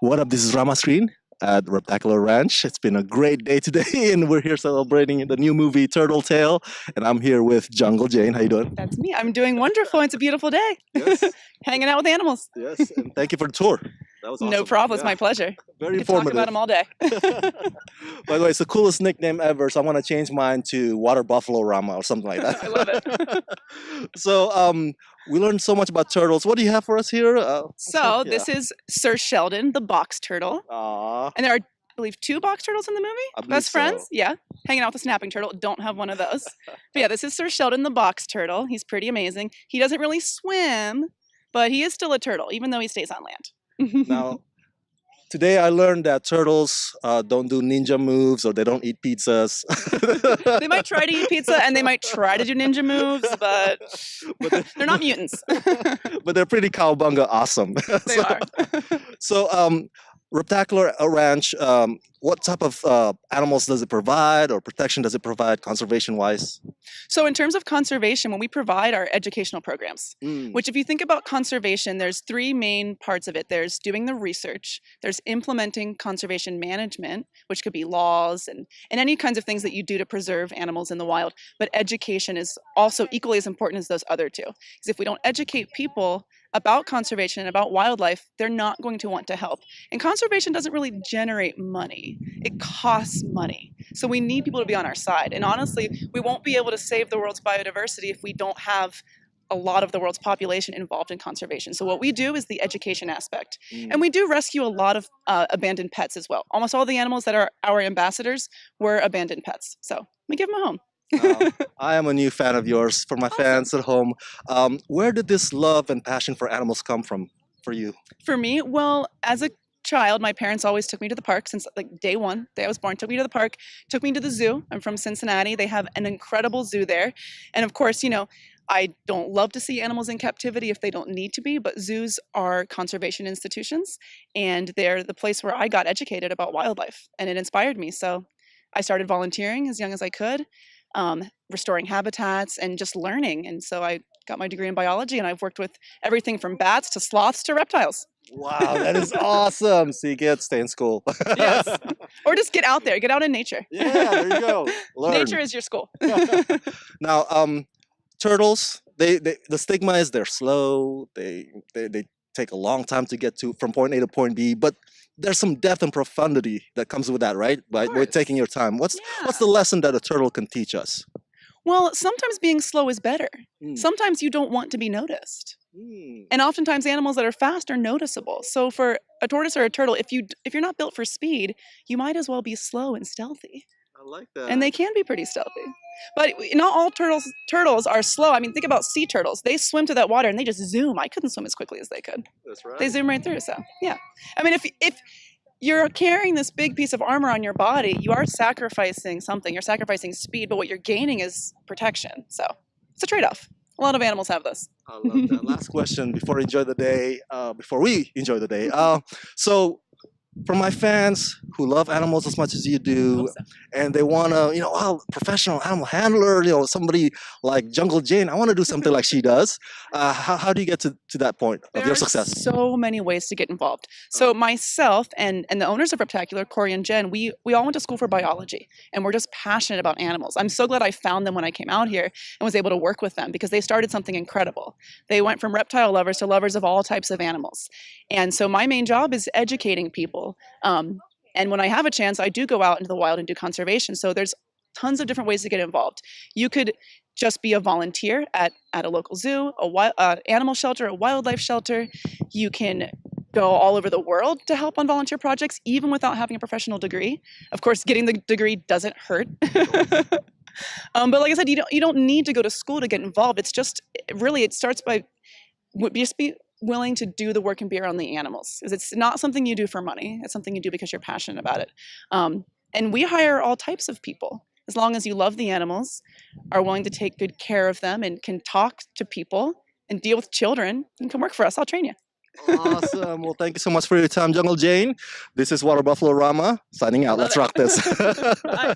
What up? This is Rama screen at Reptacular Ranch. It's been a great day today, and we're here celebrating the new movie Turtle Tail. And I'm here with Jungle Jane. How you doing? That's me. I'm doing wonderful. It's a beautiful day. Yes, Hanging out with animals. yes. And thank you for the tour. That was awesome. No problem. It's Yeah, my pleasure. very We could talk informative. about them all day. By the way, it's the coolest nickname ever. So I'm gonna change mine to Water Buffalo Rama or something like that. I love it. So we learned so much about turtles. What do you have for us here? So Yeah. this is Sir Sheldon the Box Turtle. Aw, And there are, I believe, 2 box turtles in the movie. I believe Best friends. so. Yeah. Hanging out with a snapping turtle. Don't have one of those. But yeah, this is Sir Sheldon the Box Turtle. He's pretty amazing. He doesn't really swim, but he is still a turtle, even though he stays on land. Now, today I learned that turtles don't do ninja moves or they don't eat pizzas. They might try to eat pizza and they might try to do ninja moves, but But they're not mutants. but they're pretty cowbunga awesome. They so, are. so Reptacular Ranch, what type of animals does it provide or protection does it provide conservation wise? So in terms of conservation, when we provide our educational programs, Mm, which if you think about conservation, there's 3 main parts of it. There's doing the research, there's implementing conservation management, which could be laws and any kinds of things that you do to preserve animals in the wild. But education is also equally as important as those other 2. Because if we don't educate people about conservation and about wildlife, they're not going to want to help. And conservation doesn't really generate money. It costs money. So we need people to be on our side. And honestly, we won't be able to save the world's biodiversity if we don't have a lot of the world's population involved in conservation. So what we do is the education aspect. mm. And we do rescue a lot of abandoned pets as well. Almost all the animals that are our ambassadors were abandoned pets. So we give them a home. I am a new fan of yours. For my Awesome. fans at home, where did this love and passion for animals come from for you? For me, well, as a child, my parents always took me to the park since like day one, day I was born, took me to the park, took me to the zoo. I'm from Cincinnati. They have an incredible zoo there. And of course, I don't love to see animals in captivity if they don't need to be, but zoos are conservation institutions and they're the place where I got educated about wildlife and it inspired me. So I started volunteering as young as I could, restoring habitats and just learning. And so I got my degree in biology and I've worked with everything from bats to sloths to reptiles. Wow, that is awesome. See, kids, stay in school. Yes. Or just get out there, get out in nature. Yeah, there you go. Learn. Nature is your school. Now, turtles, the stigma is they're slow. They take a long time to get to from point A to point B, but there's some depth and profundity that comes with that, right? By course. taking your time. What's Yeah. the lesson that a turtle can teach us? Well, sometimes being slow is better. Mm. Sometimes you don't want to be noticed. Mm. And oftentimes animals that are fast are noticeable. So for a tortoise or a turtle, if you're not built for speed, you might as well be slow and stealthy. I like that. And they can be pretty stealthy. But not all turtles are slow. I mean, think about sea turtles. They swim to that water and they just zoom. I couldn't swim as quickly as they could. That's right. They zoom right through. So yeah. I mean, if you're carrying this big piece of armor on your body, you are sacrificing something. You're sacrificing speed, but what you're gaining is protection. So it's a trade-off. A lot of animals have this. I love that. Last question before we enjoy the day. So for my fans who love animals as much as you do, Awesome. and they want to, professional animal handler, somebody like Jungle Jane, I want to do something like she does. How do you get to that point of There your are success? so many ways to get involved. So myself and the owners of Reptacular, Corey and Jen, we all went to school for biology and we're just passionate about animals. I'm so glad I found them when I came out here and was able to work with them because they started something incredible. They went from reptile lovers to lovers of all types of animals. And so my main job is educating people. And when I have a chance, I do go out into the wild and do conservation. So there's tons of different ways to get involved. You could just be a volunteer at a local zoo, animal shelter, a wildlife shelter. You can go all over the world to help on volunteer projects, even without having a professional degree. Of course, getting the degree doesn't hurt. But like I said, you don't need to go to school to get involved. It's just really it starts by just be willing to do the work and be around the animals. Because it's not something you do for money. It's something you do because you're passionate about it. And we hire all types of people. As long as you love the animals, are willing to take good care of them, and can talk to people and deal with children, you can work for us. I'll train you. Awesome. Well, thank you so much for your time, Jungle Jane. This is Water Buffalo Rama signing out. Love Let's rock this. Bye.